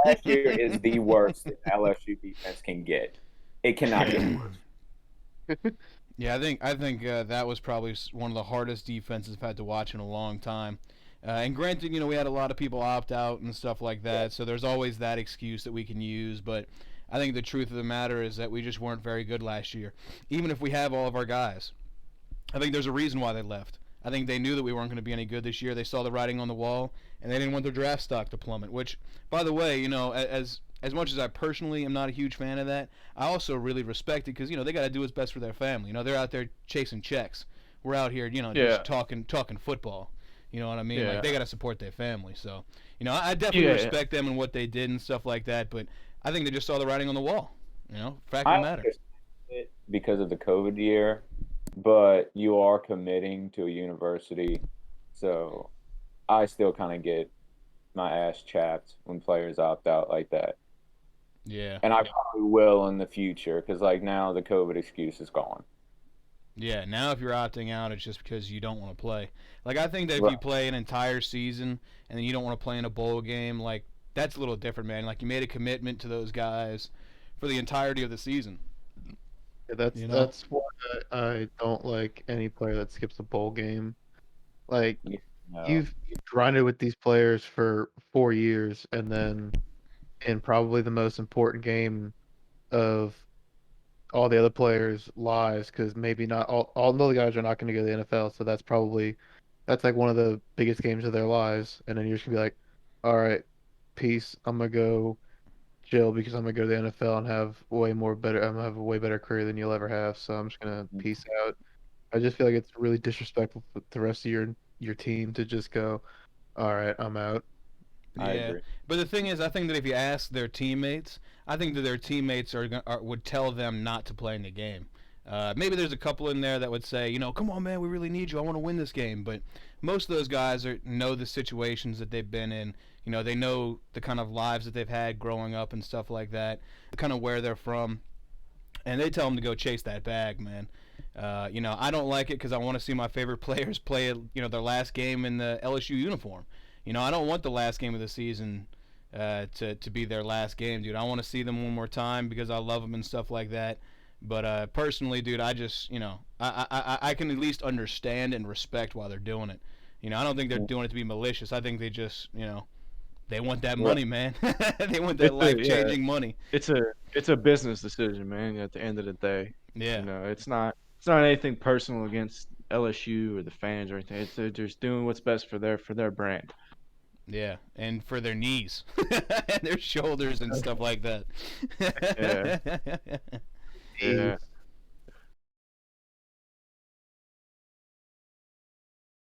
last year is the worst that LSU defense can get. It cannot get worse. Yeah, I think that was probably one of the hardest defenses I've had to watch in a long time. And granted, we had a lot of people opt out and stuff like Yeah. that, so there's always that excuse that we can use. But I think the truth of the matter is that we just weren't very good last year, even if we have all of our guys. I think there's a reason why they left. I think they knew that we weren't going to be any good this year. They saw the writing on the wall, and they didn't want their draft stock to plummet. Which, by the way, as much as I personally am not a huge fan of that, I also really respect it because they got to do what's best for their family. They're out there chasing checks. We're out here, just Yeah, talking football. You know what I mean? Like yeah, they got to support their family. So, I definitely yeah. respect them and what they did and stuff like that. But I think they just saw the writing on the wall. Fact of I the matter. understand it because of the COVID year, but you are committing to a university, so I still kind of get my ass chapped when players opt out like that. Yeah. And I probably will in the future because, like, now the COVID excuse is gone. Yeah, now if you're opting out, it's just because you don't want to play. Like I think that if Right. you play an entire season and then you don't want to play in a bowl game, like that's a little different, man. Like you made a commitment to those guys for the entirety of the season. Yeah, that's You know? that's why I don't like any player that skips a bowl game. Like Yeah, no. you've grinded with these players for 4 years, and then in probably the most important game of all the other players' lives, because maybe not all the other guys are not going to go to the NFL, so that's like one of the biggest games of their lives, and then you're just gonna be like, all right, peace. I'm gonna go chill because I'm gonna go to the NFL and have I'm gonna have a way better career than you'll ever have. So I'm just gonna peace out. I just feel like it's really disrespectful for the rest of your team to just go, all right, I'm out. I Yeah, agree. but the thing is, I think that if you ask their teammates, I think that their teammates would tell them not to play in the game. Maybe there's a couple in there that would say, come on, man, we really need you. I want to win this game. But most of those guys know the situations that they've been in. They know the kind of lives that they've had growing up and stuff like that, kind of where they're from, and they tell them to go chase that bag, man. I don't like it because I want to see my favorite players play, their last game in the LSU uniform. I don't want the last game of the season to be their last game, dude. I want to see them one more time because I love them and stuff like that. But personally, dude, I just, I can at least understand and respect why they're doing it. I don't think they're doing it to be malicious. I think they just, they want that Right. money, man. They want that It's a life yeah. changing money. It's a business decision, man. At the end of the day, Yeah. it's not anything personal against LSU or the fans or anything. They're just doing what's best for their brand. Yeah, and for their knees, and their shoulders and stuff like that. Yeah, Jeez. yeah.